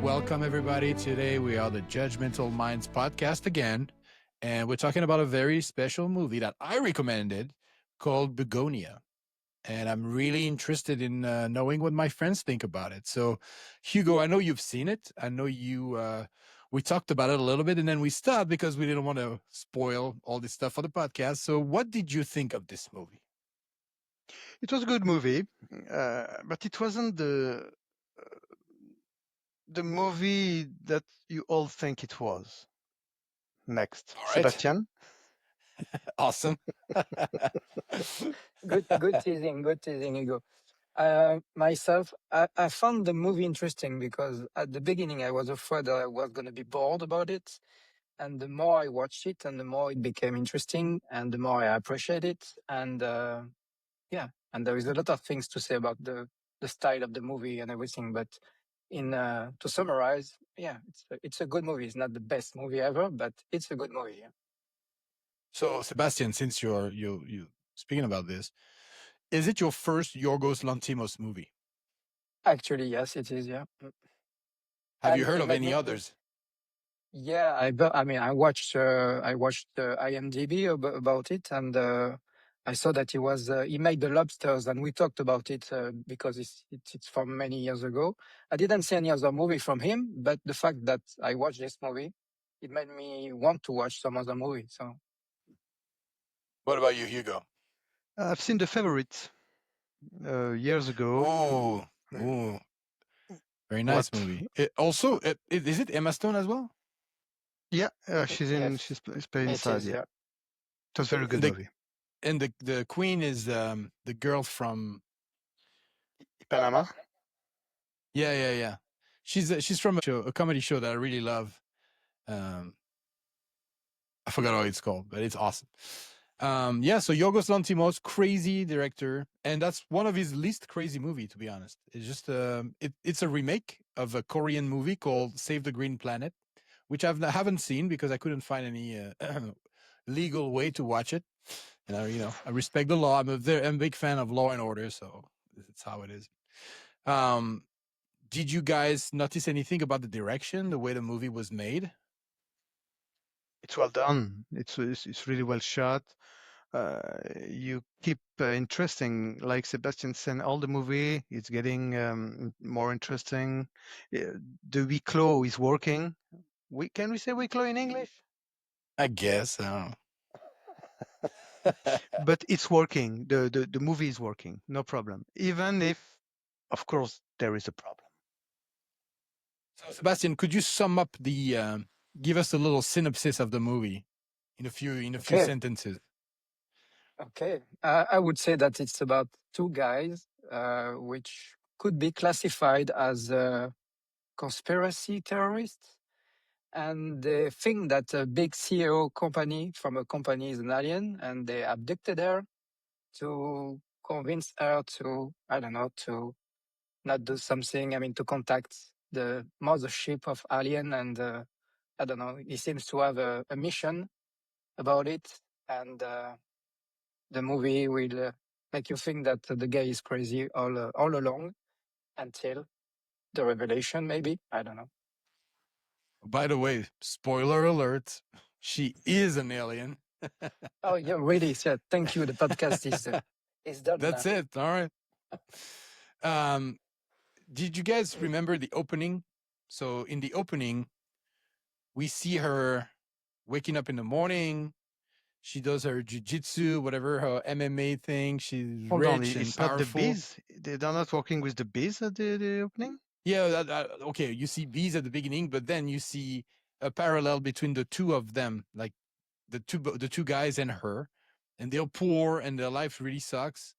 Welcome, everybody. Today we are the Judgmental Minds podcast again, and we're talking about a very special movie that I recommended called Bugonia. And I'm really interested in knowing what my friends think about it. So, Hugo, I know you've seen it. I know we talked about it a little bit, and then we stopped because we didn't want to spoil all this stuff for the podcast. So, what did you think of this movie? It was a good movie, but it wasn't the movie that you all think it was. Next, All right. Sebastian. Awesome. Good teasing, Hugo. Myself, I found the movie interesting because at the beginning I was afraid that I was going to be bored about it. And the more I watched it and the more it became interesting and the more I appreciate it. And and there is a lot of things to say about the style of the movie and everything. But to summarize, it's a good movie. It's not the best movie ever, but it's a good movie. Yeah. So, Sebastian, since you speaking about this, is it your first Yorgos Lanthimos movie? Actually, yes, it is. Yeah. Have And you heard it of made any me. others? Yeah, I watched IMDb about it, and I saw that he made The Lobsters, and we talked about it because it's from many years ago. I didn't see any other movie from him, but the fact that I watched this movie, it made me want to watch some other movie. So What about you, Hugo? I've seen The Favorite years ago. Oh, oh, very nice What? movie. Is it Emma Stone as well? Yeah, she's yes, playing it inside. is. Yeah, Yeah, it was a very good And the movie. and the queen is the girl from Panama. yeah. She's from a comedy show that I really love. Um, I forgot how it's called, but it's awesome. Yeah, so Yorgos Lanthimos, crazy director, and that's one of his least crazy movie, to be honest. It's just it's a remake of a Korean movie called Save the Green Planet, which haven't seen because I couldn't find any legal way to watch it. And I respect the law. I'm a big fan of Law and Order, so it's how it is. Um, did you guys notice anything about the direction, the way the movie was made? It's well done. It's really well shot. You keep interesting, like Sebastian said. All the movie it's getting more interesting. The huis clos is working. Can we say huis clos in English? I guess. I don't know. But it's working. The movie is working, no problem. Even if, of course, there is a problem. So, Sebastian, could you sum up give us a little synopsis of the movie in a few okay, sentences? okay. I would say that it's about two guys, which could be classified as conspiracy terrorists. And they think that a big CEO company from a company is an alien, and they abducted her to convince her to, I don't know, to not do something. I mean, to contact the mothership of alien, and I don't know. He seems to have a mission about it, and the movie will make you think that the guy is crazy all along until the revelation. Maybe, I don't know. By the way, spoiler alert: she is an alien. Oh, yeah, really? Yeah, thank you. The podcast is done now. That's it. All right. Um, did you guys remember the opening? So in the opening, we see her waking up in the morning. She does her jujitsu, whatever her MMA thing. She's Hold on, rich and it's not the powerful. bees. They're not working with the bees at the opening. Yeah, okay. You see bees at the beginning, but then you see a parallel between the two of them, like the two guys and her, and they're poor and their life really sucks.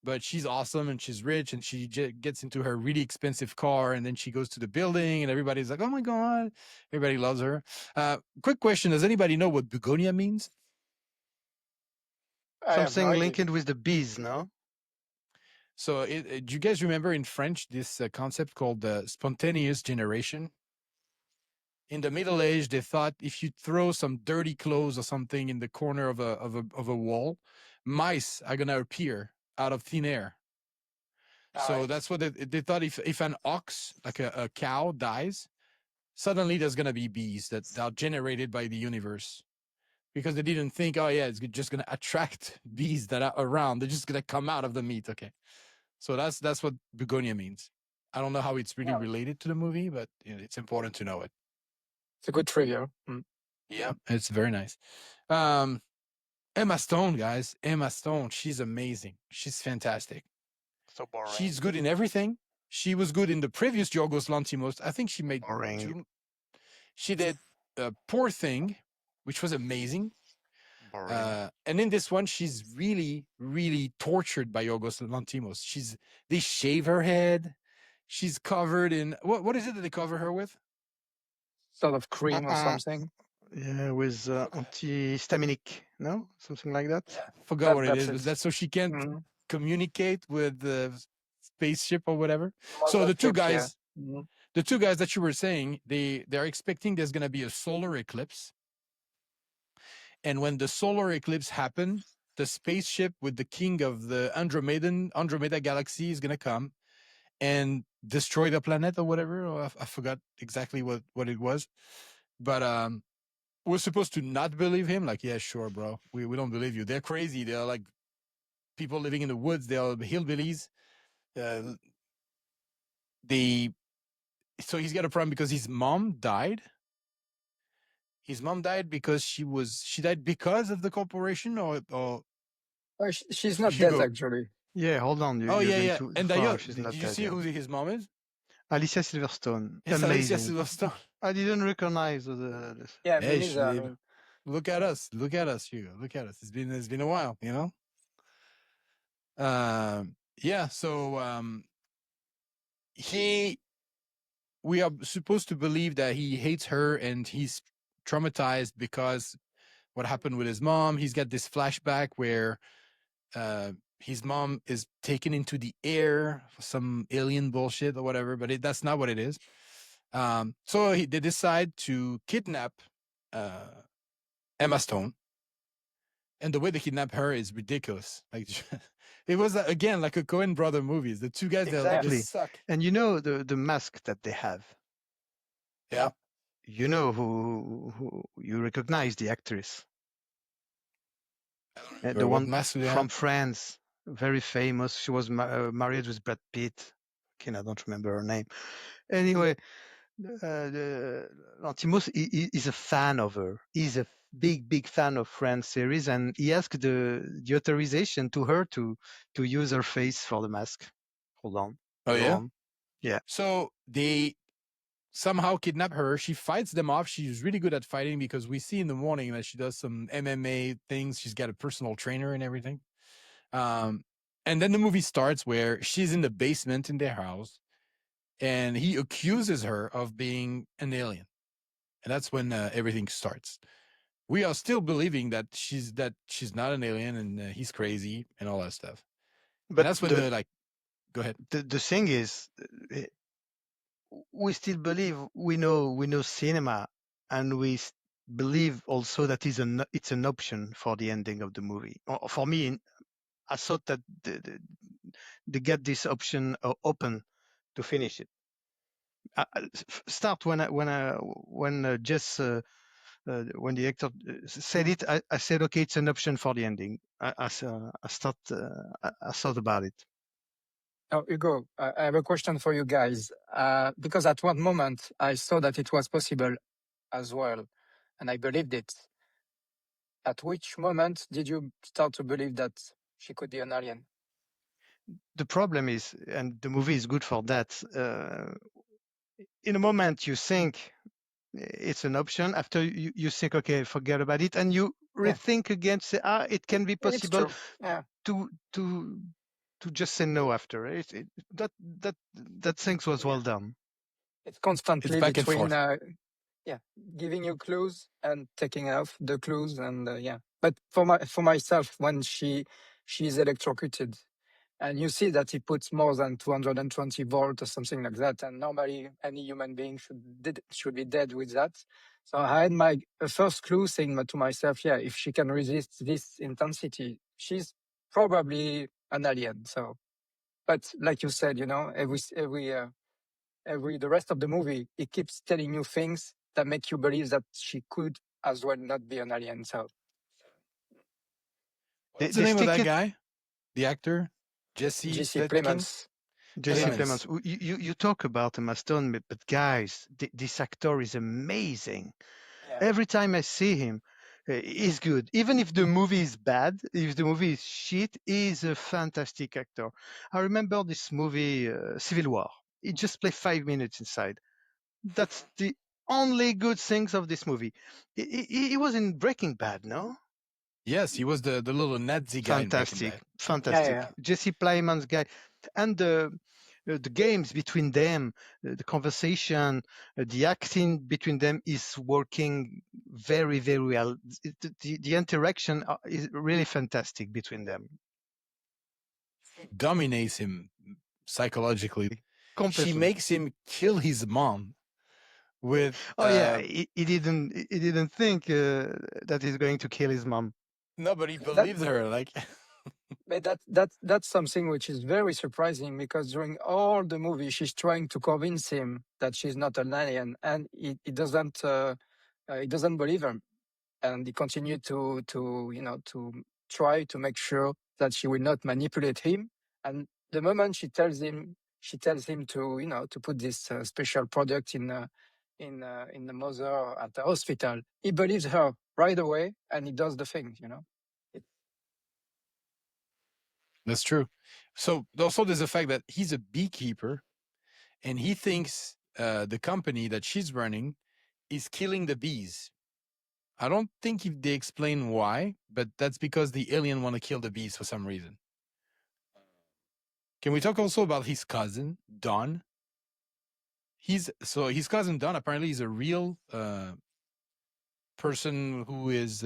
But she's awesome and she's rich and she gets into her really expensive car and then she goes to the building and everybody's like, "Oh my god!" Everybody loves her. Quick question: does anybody know what Bugonia means? I have no Something idea. linked with the bees, no? So, do you guys remember in French this concept called spontaneous generation? In the Middle Age, they thought if you throw some dirty clothes or something in the corner of a wall, mice are gonna appear out of thin air. All So right. that's what they thought. If an ox, like a cow, dies, suddenly there's going to be bees that are generated by the universe, because they didn't think, oh yeah, it's just going to attract bees that are around. They're just going to come out of the meat. Okay. So that's what Bugonia means. I don't know how it's really related to the movie, but it's important to know it. It's a good trivia. Yeah, it's very nice. Emma Stone, guys. Emma Stone, she's amazing. She's fantastic. So boring. She's good in everything. She was good in the previous Yorgos Lanthimos. I think she made Boring. She did Poor Thing, which was amazing. Boring. And in this one, she's really, really tortured by Yorgos Lanthimos. They shave her head. She's covered in what is it that they cover her with? Sort of cream or something. Yeah, with antihistaminic, no? Something like that? Yeah, forgot what it is. That's But that's so she can't Mhm. communicate with the spaceship or whatever. So Mother the two ship, yeah. guys, the two guys that you were saying, they're expecting there's going to be a solar eclipse. And when the solar eclipse happened, the spaceship with the king of the Andromeda galaxy is going to come and destroy the planet or whatever. Or I forgot exactly what it was. But we're supposed to not believe him. Like, yeah, sure, bro. We don't believe you. They're crazy. They're like people living in the woods. They're hillbillies. So he's got a problem because his mom died. His mom died because she died because of the corporation, or Oh, she's not dead, Hugo. actually. Yeah, hold on. Oh you're yeah, going yeah. too And far. She's did not you dead see yet. who his mom is? Alicia Silverstone. It's Amazing. Alicia Silverstone. I didn't recognize Yeah, me Hey, neither. I mean, look at us, Hugo. Look at us. It's been a while, you know. Yeah. So we are supposed to believe that he hates her and he's traumatized because what happened with his mom. He's got this flashback where his mom is taken into the air for some alien bullshit or whatever, but that's not what it is. So they decide to kidnap Emma Stone, and the way they kidnap her is ridiculous. Like it was again like a Coen brother movies. The two guys Exactly. they suck. And you know the mask that they have. Yeah. You know who you recognize the actress. The one from France, very famous. She was married with Brad Pitt. I don't remember her name. Anyway, Lanthimos is a fan of her. He's a big fan of Friends series, and he asked the authorization to her to use her face for the mask. Hold on. Oh yeah. Yeah. So they somehow kidnap her. She fights them off. She's really good at fighting because we see in the morning that she does some MMA things. She's got a personal trainer and everything. And then the movie starts where she's in the basement in their house, and he accuses her of being an alien, and that's when everything starts. We are still believing that she's not an alien and he's crazy and all that stuff. But and that's when they're like, go ahead. The thing is, we still believe we know cinema, and we believe also that it's an option for the ending of the movie. For me, I thought that they get this option open to finish it. Start when Jess when the actor said it, I said, okay, it's an option for the ending. I thought about it. Oh, Hugo, I have a question for you guys. Because at one moment I saw that it was possible as well, and I believed it. At which moment did you start to believe that she could be an alien? The problem is, and the movie is good for that, in a moment you think it's an option. After you think, okay, forget about it, and you rethink again, say, it can be possible to just say no after. That thing was well done. It's constantly it's back between and forth. Giving you clues and taking off the clues, and But for myself, when she's electrocuted, and you see that he puts more than 220 volts or something like that, and normally any human being should be dead with that. So I had my first clue saying to myself, yeah, if she can resist this intensity, she's probably an alien. So, but like you said, every the rest of the movie, he keeps telling you things that make you believe that she could as well not be an alien. So What's the name of that guy? The actor? Jesse Plemons. Jesse Plemons. Plemons. You talk about Emma Stone, but guys, this actor is amazing. Yeah. Every time I see him, he's good. Even if the movie is bad, if the movie is shit, he's a fantastic actor. I remember this movie, Civil War. He just played 5 minutes inside. That's the only good things of this movie. He was in Breaking Bad, no? Yes, he was the little Nazi guy in Breaking Fantastic, Bad. fantastic. Yeah. Jesse Plemons guy, and the games between them, the conversation, the acting between them is working very, very well. The interaction is really fantastic between them. Dominates him psychologically. She Completely. makes him kill his mom with. Oh yeah, he didn't think that he's going to kill his mom. Nobody believes her. Like, But that's something which is very surprising, because during all the movie she's trying to convince him that she's not an alien, and he doesn't believe her, and he continued to try to make sure that she will not manipulate him. And the moment she tells him to put this special product in the mother at the hospital, he believes her right away, and he does the thing. that's true. So also there's the fact that he's a beekeeper, and he thinks the company that she's running is killing the bees. I don't think if they explain why, but that's because the alien want to kill the bees for some reason. Can we talk also about his cousin, Don? His cousin Don apparently is a real person who is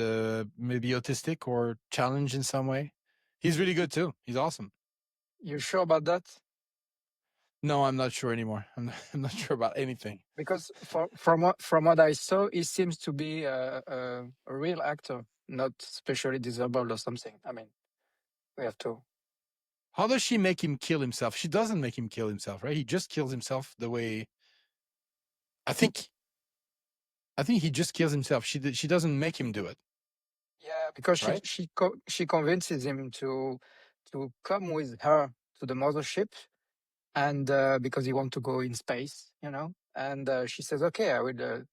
maybe autistic or challenged in some way. He's really good too. He's awesome. You sure about that? No, I'm not sure anymore. I'm not sure about anything. Because from what I saw, he seems to be a real actor, not specially disabled or something. I mean, we have to. How does she make him kill himself? She doesn't make him kill himself, right? He just kills himself the way. I think he just kills himself. She doesn't make him do it. Yeah, because right? she convinces him to come with her to the mothership, and because he wants to go in space, and she says, "Okay, I will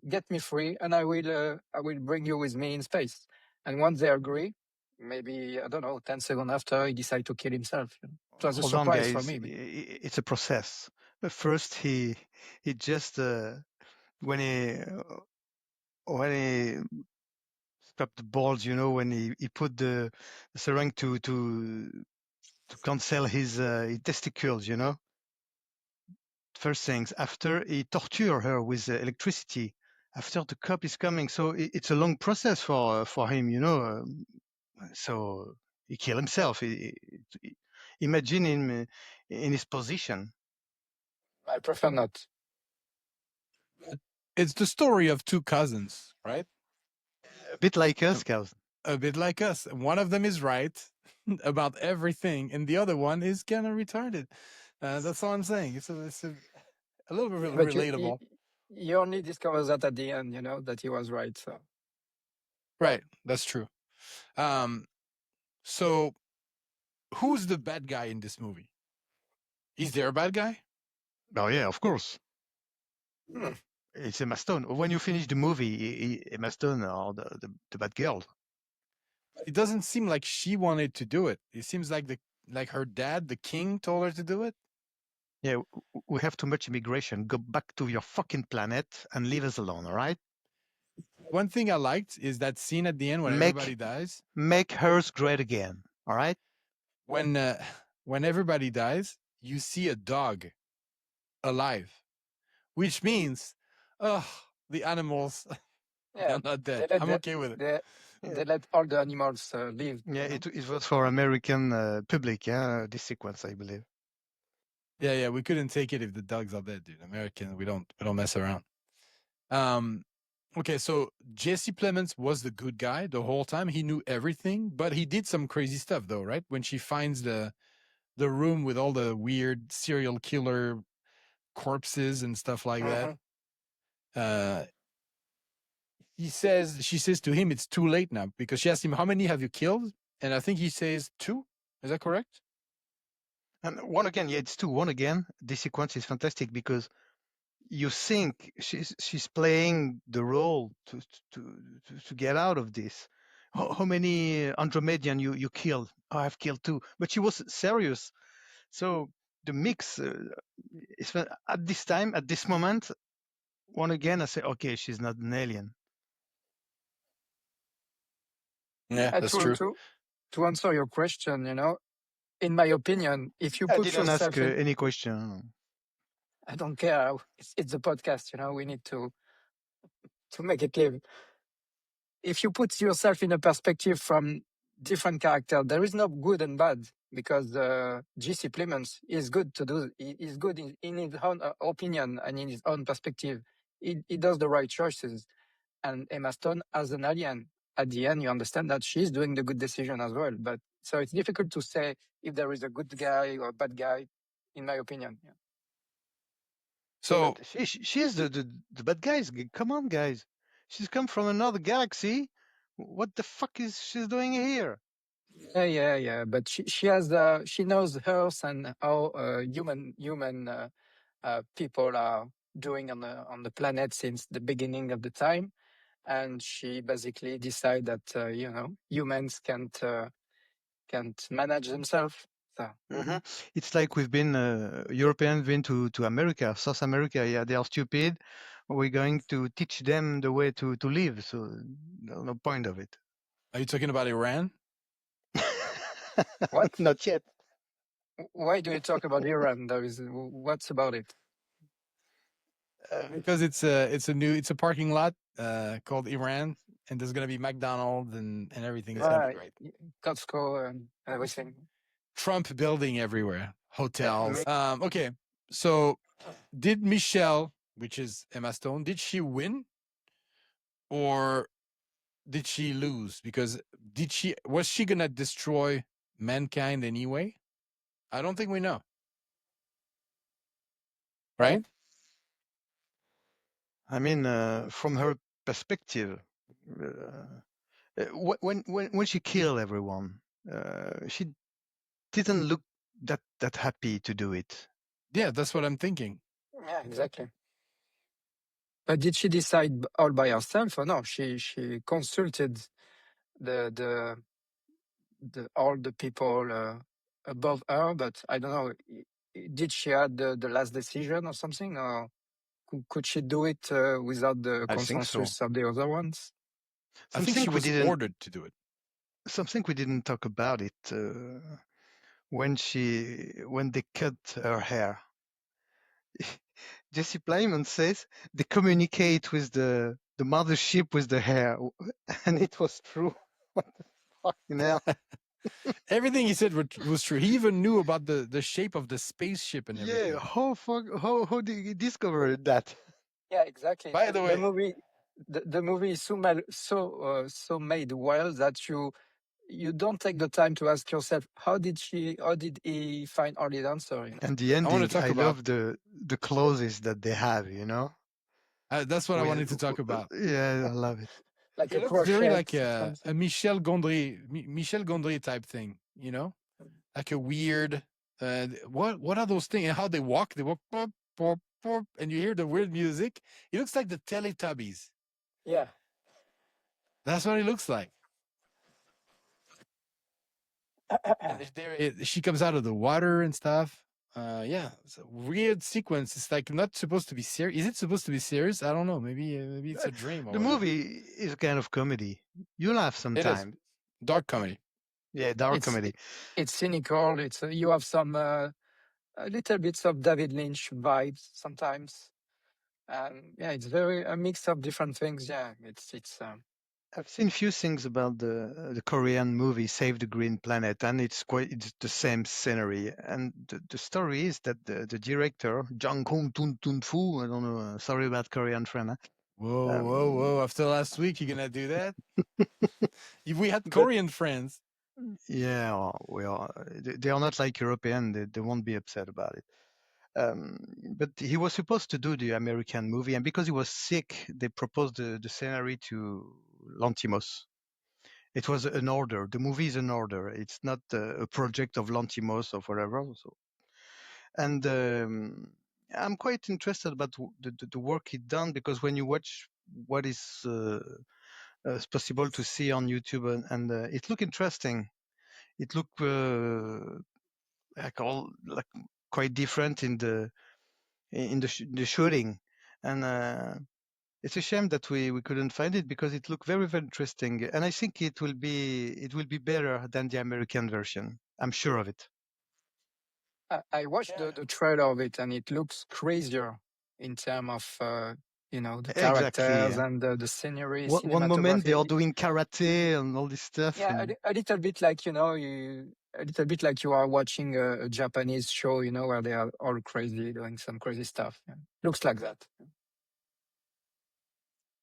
get me free, and I will bring you with me in space." And once they agree, maybe I don't know, 10 seconds after, he decides to kill himself. It was a Hold on, surprise for guys. me. It's a process. But first, he just when he strapped the balls, when he put the syringe to cancel his testicles, First things. After he torture her with electricity. After the cop is coming, so it's a long process for him, so he killed himself. Imagine him in his position. I prefer not. It's the story of two cousins, right? A bit like us, guys. A bit like us. One of them is right about everything, and the other one is kind of retarded. That's all I'm saying. It's a little bit But relatable. you only discover that at the end, that he was right. So Right, that's true. So who's the bad guy in this movie? Is there a bad guy? Oh yeah, of course. It's Emma Stone. When you finish the movie, Emma Stone or the bad girl. It doesn't seem like she wanted to do it. It seems like her dad, the king, told her to do it. Yeah, we have too much immigration. Go back to your fucking planet and leave us alone, all right? One thing I liked is that scene at the end when everybody dies. Make hers great again, all right? When everybody dies, you see a dog alive, which means, the animals are not dead. I'm okay with it. They let all the animals live. Yeah, it was for American public, this sequence, I believe. Yeah, we couldn't take it if the dogs are dead, dude. American, we don't mess around. Okay, so Jesse Plemons was the good guy the whole time. He knew everything, but he did some crazy stuff, though, right? When she finds the room with all the weird serial killer corpses and stuff like Mhm. that. She says to him, it's too late now, because she asked him, how many have you killed? And I think he says 2. Is that correct? And one again, yeah, it's 2. One again, this sequence is fantastic because you think she's playing the role to get out of this. How many Andromedian you killed? Oh, I've killed 2, but she was serious. So the mix is at this time, at this moment. One again, I say, okay, she's not an alien. Yeah, that's true. To answer your question, in my opinion, if you I put didn't ask yourself in, any question. I don't care. It's a podcast, we need to make it live. If you put yourself in a perspective from different character, there is no good and bad, because Jesse Plemons is good to do. He is good in his own opinion and in his own perspective. He does the right choices. And Emma Stone as an alien, at the end, you understand that she's doing the good decision as well. But so it's difficult to say if there is a good guy or a bad guy, in my opinion. Yeah. So But she's the bad guys. Come on, guys. She's come from another galaxy. What the fuck is she's doing here? Yeah. But she has she knows Earth and how human people are doing on the planet since the beginning of the time, and she basically decided that humans can't manage themselves. So It's like we've been Europeans been to America, South America. Yeah, they are stupid. We're going to teach them the way to live. So no point of it. are you talking about Iran? what? Not yet. Why do you talk about Iran? What's about it? Because it's a parking lot called Iran, and there's gonna be McDonald's and everything. It's gonna be great. Costco and everything. Trump building everywhere, hotels. Yeah, Okay, so did Michelle, which is Emma Stone, did she win or did she lose? Because was she gonna destroy mankind anyway? I don't think we know. Right? I mean, from her perspective, when she killed everyone, she didn't look that happy to do it. Yeah, that's what I'm thinking. Yeah, exactly. But did she decide all by herself or no? She consulted the all the people above her, but I don't know. Did she had the last decision or something, or could she do it without the I think so. consensus of the other ones? I think she was ordered to do it. Something we didn't talk about it when they cut her hair. Jesse Plemons says they communicate with the mothership with the hair, and it was true. What the fucking hell? Everything he said was true. He even knew about the shape of the spaceship and everything. Yeah, how did he discover that? Yeah, exactly. By the way, the movie is so made well that you don't take the time to ask yourself how did he find all the answer. And the I want to ending, talk I about. love the clothes that they have. That's what I wanted to talk about. Yeah, I love it. Like It a looks very crochet, like a Michel Gondry type thing, like a weird. What are those things? And how they walk? They walk, pop, pop, pop, and you hear the weird music. It looks like the Teletubbies. Yeah. That's what it looks like. She comes out of the water and stuff. Yeah, it's a weird sequence. It's like not supposed to be serious. Is it supposed to be serious? I don't know. Maybe it's a dream. The movie is a kind of comedy. You laugh sometimes. Dark comedy. Yeah, dark comedy. It's cynical. It's you have some a little bits of David Lynch vibes sometimes, and yeah, it's very a mix of different things. Yeah, it's. I've seen few things about the Korean movie Save the Green Planet, and it's the same scenery. And the story is that the director Jang Kong Tun Fu, I don't know, sorry about Korean friend. Huh? Whoa! After last week, you're gonna do that? If we had Korean friends, yeah, well, they are not like European. They won't be upset about it. But he was supposed to do the American movie, and because he was sick, they proposed the scenario to Lanthimos. It was an order. The movie is an order. It's not a project of Lanthimos or whatever. So, and I'm quite interested about the work he done, because when you watch what is possible to see on YouTube, and it look interesting. It look like quite different in the the shooting, and it's a shame that we couldn't find it, because it looked very, very interesting, and I think it will be better than the American version. I'm sure of it. I watched the trailer of it, and it looks crazier in terms of the Exactly. characters and the scenery, One moment they are cinematography. doing karate and all this stuff. Yeah, And a little bit like a little bit like you are watching a Japanese show, where they are all crazy doing some crazy stuff. Yeah. Looks like that.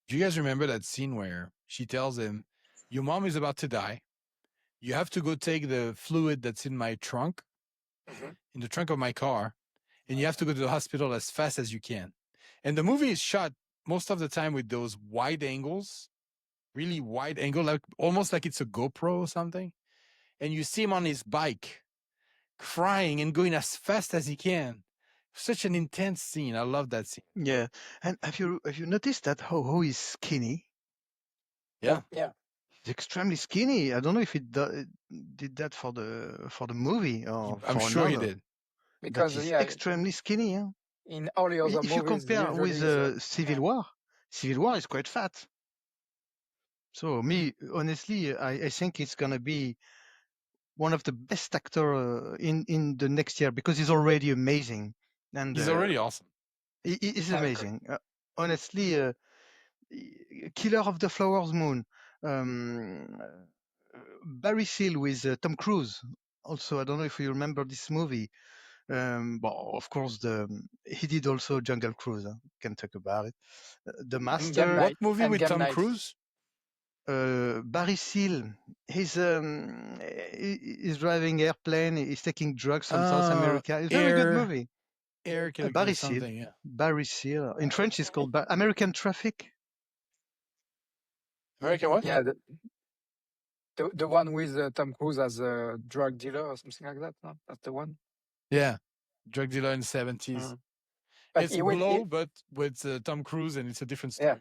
Do you guys remember that scene where she tells him, "Your mom is about to die. You have to go take the fluid that's in my trunk, in the trunk of my car, and you have to go to the hospital as fast as you can." And the movie is shot most of the time with those wide angles, really wide angle, like almost like it's a GoPro or something. And you see him on his bike, crying and going as fast as he can. Such an intense scene. I love that scene. yeah, and have you noticed that how he's skinny? Yeah. Yeah. He's extremely skinny. I don't know if he did that for the movie or I'm for sure he another, did. but Because he's extremely skinny. Yeah? in all the other If you movies, compare with usually Civil War, Civil War is quite fat. So me, honestly, I think it's gonna be one of the best actor in the next year, because he's already amazing, and He's already awesome. he's I agree. amazing. Honestly, Killer of the Flowers Moon, Barry Seal with Tom Cruise. Also, I don't know if you remember this movie. Well, of course, he did also Jungle Cruise. Can talk about it. The And Master. What movie and with Game Tom Night. Cruise? Barry Seal. He's driving airplane. He's taking drugs from South America. It's a very good movie. Air Barry Seal. something, yeah. Barry Seal. In French, it's called American Traffic. American what? Yeah, the one with Tom Cruise as a drug dealer or something like that. No? That's the one. Yeah. Drug dealer in the 70s. But It's Blow, but with Tom Cruise, and it's a different story.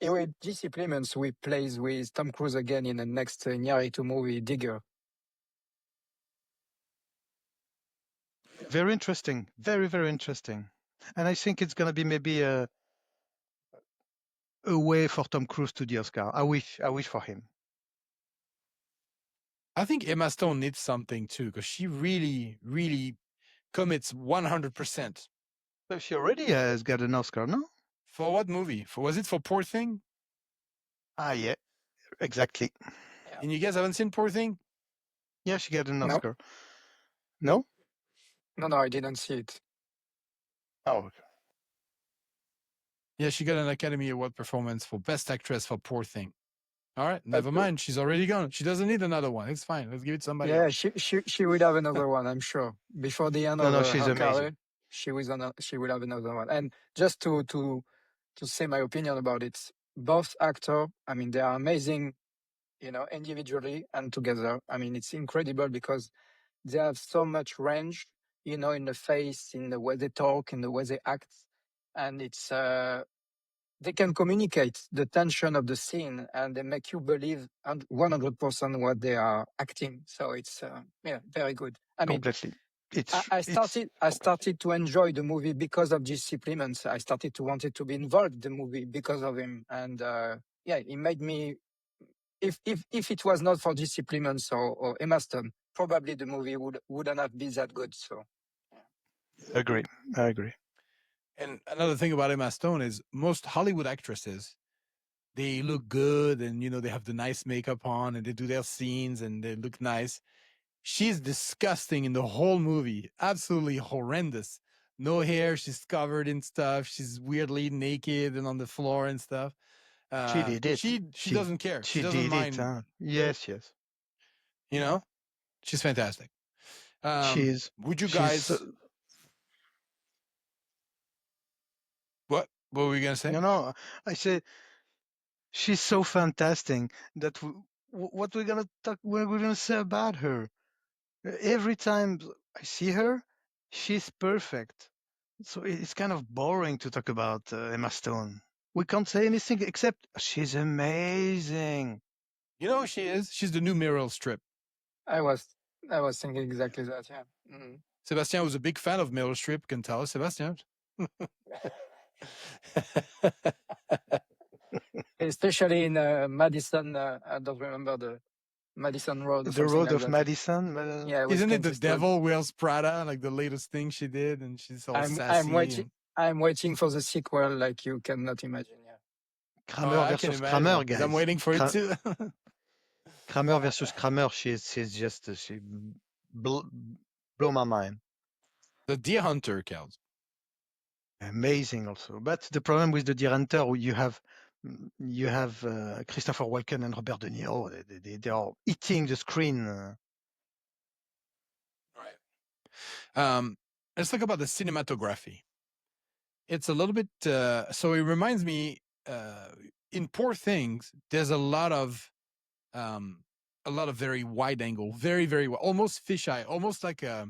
Yeah. With Jesse Plemons, we plays with Tom Cruise again in the next Iñárritu movie, Digger. Very interesting. Very, very interesting. And I think it's going to be maybe a way for Tom Cruise to the Oscar. I wish for him. I think Emma Stone needs something too, because she really, really commits 100%. But she already has got an Oscar, no? For what movie? Was it for Poor Thing? Ah, yeah, exactly. Yeah. And you guys haven't seen Poor Thing? Yeah, she got an No. Oscar. No? No, I didn't see it. Oh, okay. Yeah, she got an Academy Award performance for Best Actress for Poor Thing. All right, never mind. She's already gone. She doesn't need another one. It's fine. Let's give it to somebody else. She would have another one, I'm sure. Before the end of she's her amazing. career, she will have another one. And just to say my opinion about it, both actors, I mean, they are amazing, individually and together. I mean, it's incredible because they have so much range, in the face, in the way they talk, in the way they act, and it's they can communicate the tension of the scene, and they make you believe 100% what they are acting. So it's very good. I mean, Completely. I started to enjoy the movie because of Jesse Plemons. I started to want to be involved in the movie because of him, and it made me. If it was not for Jesse Plemons or Emma Stone, probably the movie wouldn't have been that good. So, I agree. And another thing about Emma Stone is most Hollywood actresses, they look good, and they have the nice makeup on, and they do their scenes and they look nice. She's disgusting in the whole movie. Absolutely horrendous. No hair. She's covered in stuff. She's weirdly naked and on the floor and stuff. She did it. She doesn't care. She doesn't did mind. it. Huh? Yes. She's fantastic. She's. Would you she's guys? What were we gonna say? No, I say she's so fantastic that what we're gonna talk, we're gonna say about her. Every time I see her, she's perfect. So it's kind of boring to talk about Emma Stone. We can't say anything except she's amazing. You know who she is? She's the new Meryl Streep. I was thinking exactly that. Yeah. Mhm. Sebastian was a big fan of Meryl Streep. Can tell us, Sebastian. Especially in Madison. I don't remember the Madison Road or The something Road like of that. Madison. Yeah, with Isn't it Clint the Eastwood. Devil Wears Prada, like the latest thing she did, and she's all I'm sassy? waiting. And... I'm waiting for the sequel, like you cannot imagine. Yeah. Oh, Kramer I can versus imagine Kramer, because I'm guys. waiting for it too. Kramer versus Kramer. She's just she blow my mind. The Deer Hunter counts. Amazing also. But the problem with the Deer Hunter, you have Christopher Walken and Robert De Niro. They are eating the screen. Right. Let's talk about the cinematography. It's a little bit. So it reminds me. In Poor Things, there's um, a lot of very wide angle, very almost fisheye, almost like a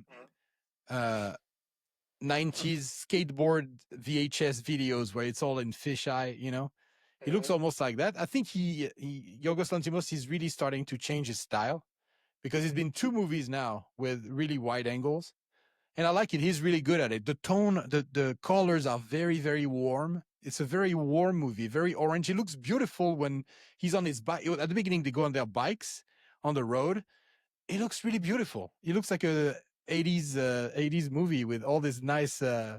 90s skateboard VHS videos where it's all in fisheye, you know. He looks almost like that. I think Yorgos Lanthimos, he's really starting to change his style because he's been 2 movies now with really wide angles. And I like it. He's really good at it. The tone, the colors are very warm. It's a very warm movie, very orange. It looks beautiful when he's on his bike. At the beginning, they go on their bikes on the road. It looks really beautiful. It looks like a 80s movie with all these nice uh,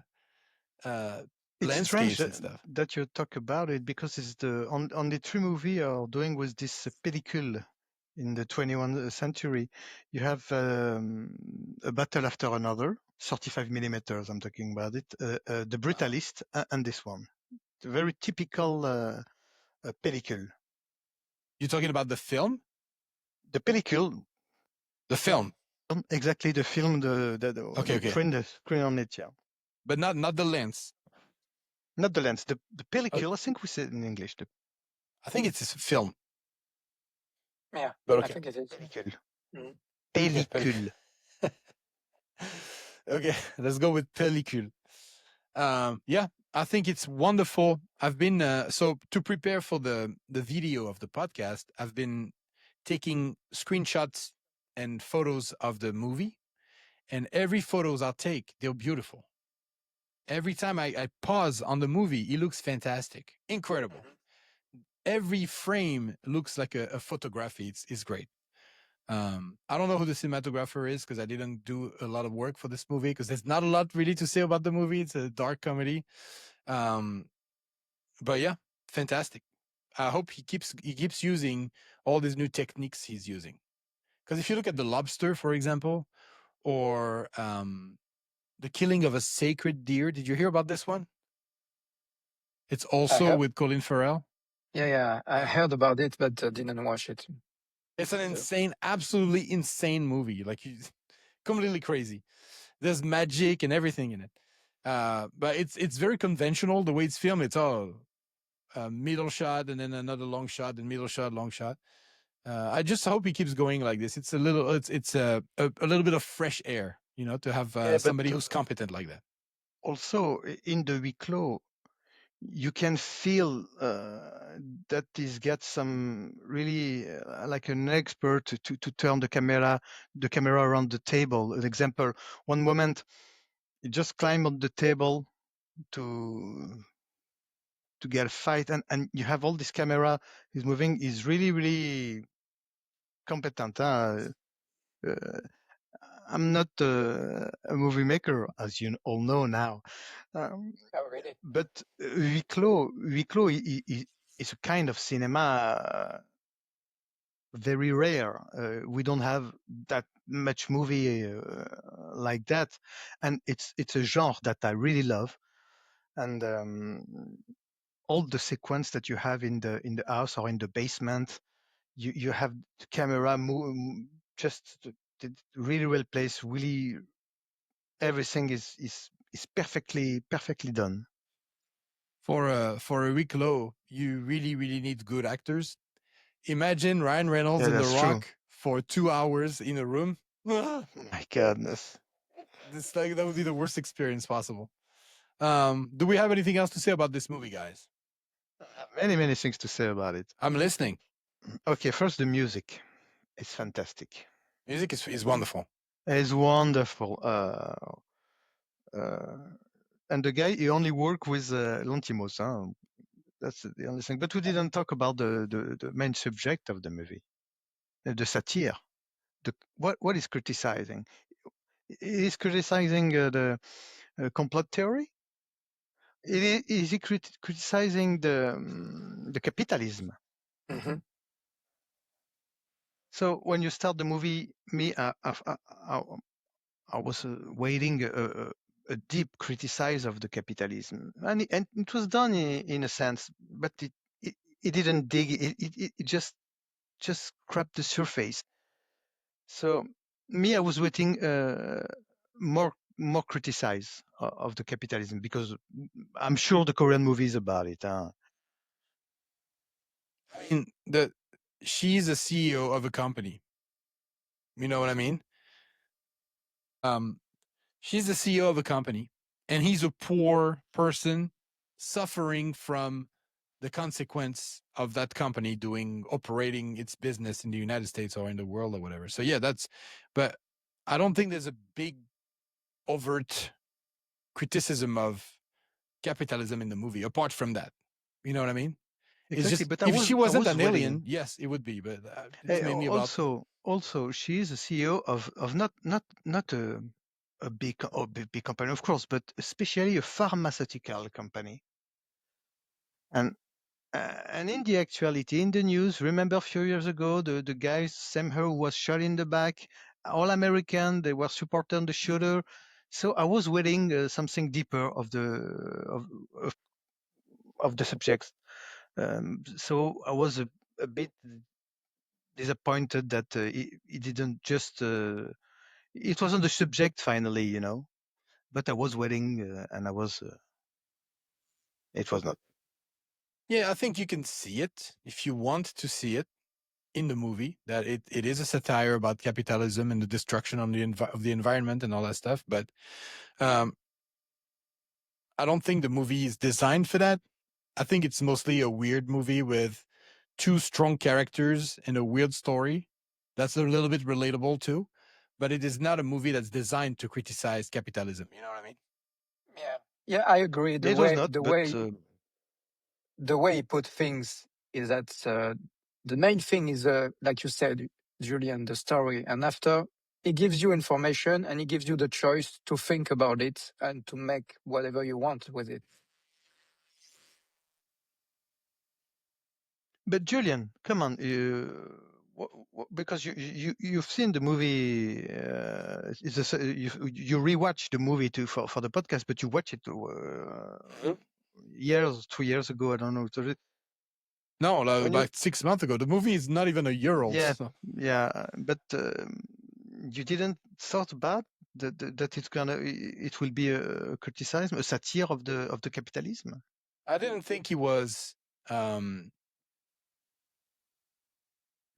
It's strange landscapes and stuff. that you talk about it because it's the on the 3 movie are doing with this pellicule in the 21st century. You have a battle after another, 35 millimeters. I'm talking about it. The Brutalist and this one, the very typical pellicule. You're talking about the film? The pellicule, The film. exactly the film, Okay. print the screen on it, yeah. But not the lens. Not the lens, the pellicule. I think we said in English the I think it's a film. Yeah. But I okay. think it is. pellicule. Mhm. Pellicule. Okay, let's go with pellicule. Yeah, I think it's wonderful. I've been so to prepare for the video of the podcast, I've been taking screenshots and photos of the movie, and every photos I take, they're beautiful. Every time I pause on the movie, it looks fantastic, incredible. Every frame looks like a photography. It's great. I don't know who the cinematographer is because I didn't do a lot of work for this movie because there's not a lot really to say about the movie. It's a dark comedy. But yeah, fantastic. I hope he keeps using all these new techniques he's using. Because if you look at The Lobster, for example, or The Killing of a Sacred Deer, did you hear about this one? It's I also heard. with Colin Farrell. Yeah. I heard about it, but didn't watch it. It's an So, insane, absolutely insane movie. Like completely crazy. There's magic and everything in it. But it's very conventional the way it's filmed. It's all middle shot and then another long shot and middle shot, long shot. I just hope he keeps going like this. It's a little bit of fresh air, you know, to have Yeah, but somebody who's competent like that. also in the huis clos, you can feel that he's got some really like an expert to turn the camera around the table. An example, one moment he just climbed on the table to get a fight, and you have all this camera. He's moving. He's really competent. Huh? I'm not a movie maker, as you all know now. Um, oh, really? but huis clos is a kind of cinema very rare. We don't have that much movie like that, and it's a genre that I really love. And all the sequence that you have in the house or in the basement, you have the camera just really well placed. Really, everything is perfectly done. for a week low, you really need good actors. Imagine Ryan Reynolds and The that's true. Rock for 2 hours in a room. My goodness. This like that would be the worst experience possible. Do we have anything else to say about this movie, guys? Many things to say about it. I'm listening. Okay, first the music. It's fantastic. Music is wonderful. It's wonderful. And the guy, he only worked with Lanthimos. Huh? That's the only thing. But we didn't talk about the main subject of the movie, the satire. What is criticizing? Is criticizing the complot theory? Is he criticizing the capitalism? Mm-hmm. So when you start the movie, I was waiting a deep criticize of the capitalism, and it was done in a sense, but it didn't dig. It just scraped the surface. So me, I was waiting more criticize of the capitalism, because I'm sure the Korean movies about it. I mean, she's a CEO of a company. You know what I mean? She's the CEO of a company, and he's a poor person suffering from the consequence of that company operating its business in the United States or in the world or whatever. So yeah, but I don't think there's a big overt criticism of capitalism in the movie apart from that. You know what I mean? Exactly, It's just, but if she wasn't an waiting. alien, yes, it would be. But it's mainly about Also, she is a CEO of not a big company, of course, but especially a pharmaceutical company. And in the actuality, in the news, remember a few years ago, the guy Sam who was shot in the back, all American, they were supporting the shooter. So I was waiting something deeper of the subjects. So I was a bit disappointed that it didn't just. It wasn't the subject finally, But I was waiting, and I was. It was not. Yeah, I think you can see it if you want to see it in the movie, that it is a satire about capitalism and the destruction of the environment and all that stuff. But I don't think the movie is designed for that. I think it's mostly a weird movie with two strong characters and a weird story that's a little bit relatable too. But it is not a movie that's designed to criticize capitalism. You know what I mean? Yeah, I agree. It was not, The way he put things is that the main thing is, like you said, Julian, the story. And after, it gives you information and it gives you the choice to think about it and to make whatever you want with it. But Julian, come on, because you've seen the movie. You rewatch the movie for the podcast, but you watch it 2 years ago. I don't know. No, like 6 months ago. The movie is not even a year old. Yeah, so. yeah, but you didn't thought about that it will be a criticism, a satire of the capitalism. I didn't think he was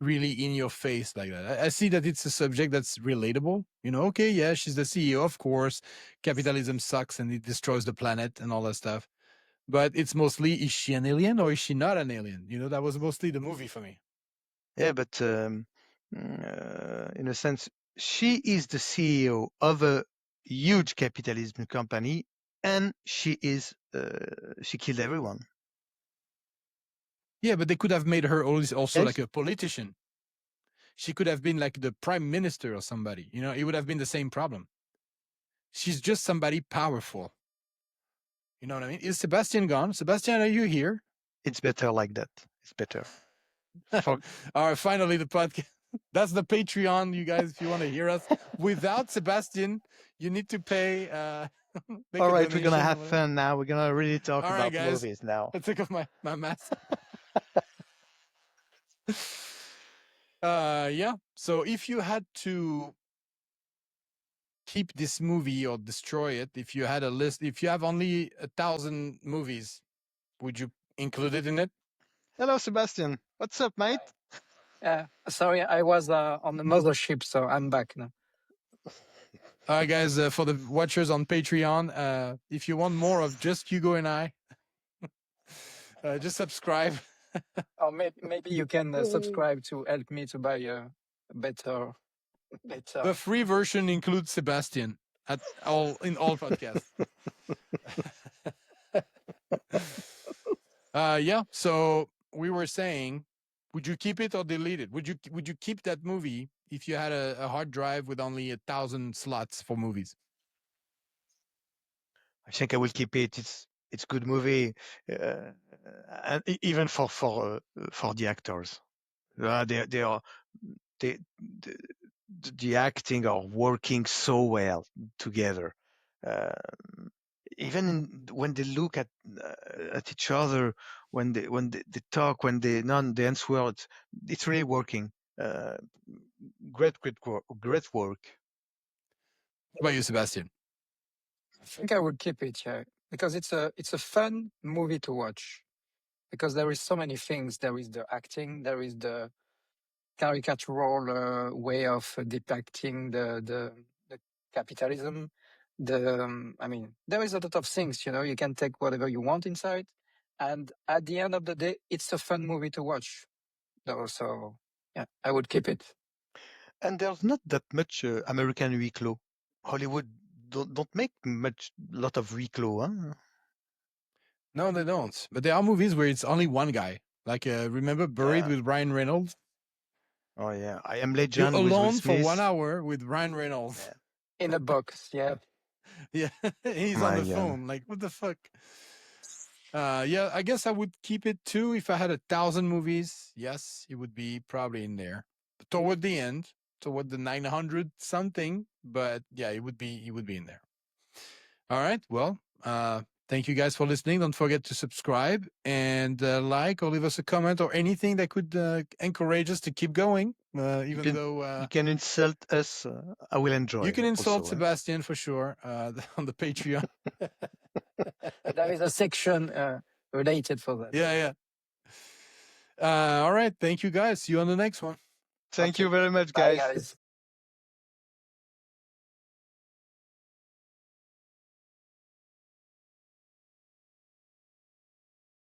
really in your face like that. I see that it's a subject that's relatable. Okay, yeah, she's the CEO, of course. Capitalism sucks and it destroys the planet and all that stuff. But it's mostly, is she an alien or is she not an alien? That was mostly the movie for me. Yeah, but in a sense, she is the CEO of a huge capitalism company, and she killed everyone. Yeah, but they could have made her also Yes. like a politician. She could have been like the prime minister or somebody. It would have been the same problem. She's just somebody powerful. You know what I mean? Is Sebastian gone? Sebastian, are you here? It's better like that. It's better. All right, finally the podcast. That's the Patreon, you guys. If you want to hear us without Sebastian, you need to pay. All right, we're gonna have fun now. We're gonna really talk All about right, guys. movies now. I took off my mask. Yeah. So if you had to keep this movie or destroy it, if you had a list, if you have only 1,000 movies Would you include it in it? Hello, Sebastian. What's up, mate? Yeah, sorry, I was on the mothership, so I'm back now. All right, guys, for the watchers on Patreon, if you want more of just Hugo and I, just subscribe. Or maybe you can subscribe to help me to buy a better. The free version includes Sebastian in all podcasts. Yeah. So we were saying, would you keep it or delete it? Would you keep that movie if you had a hard drive with only 1,000 slots for movies? I think I will keep it. It's good movie, and even for the actors. They are they the acting are working so well together. Even when they look at each other, when they talk, when they answer, it's really working. Great work. What about you, Sebastian? I think I would keep it, yeah, because it's a fun movie to watch. Because there is so many things. There is the acting. There is the caricatural way of depicting the capitalism. I mean, there is a lot of things. You can take whatever you want inside, and at the end of the day, it's a fun movie to watch. So yeah, I would keep it. And there's not that much American huis clos. Hollywood don't make lot of huis clos, huh? No, they don't. But there are movies where it's only one guy. Like remember Buried with Ryan Reynolds? Oh yeah, I Am You're Legend with Will alone for Smith. 1 hour with Ryan Reynolds. Yeah. In a box, yeah. Yeah, he's on the phone. Like, what the fuck? Yeah, I guess I would keep it too if I had 1,000 movies. Yes, it would be probably in there. But toward the end, toward the 900 something. But yeah, it would be in there. All right. Well, thank you guys for listening. Don't forget to subscribe and like or leave us a comment or anything that could encourage us to keep going. Even though you can insult us, I will enjoy. You can insult also, Sebastian for sure on the Patreon. There is a section related for that. Yeah. All right. Thank you guys. See you on the next one. Thank you very much, guys. Bye, guys.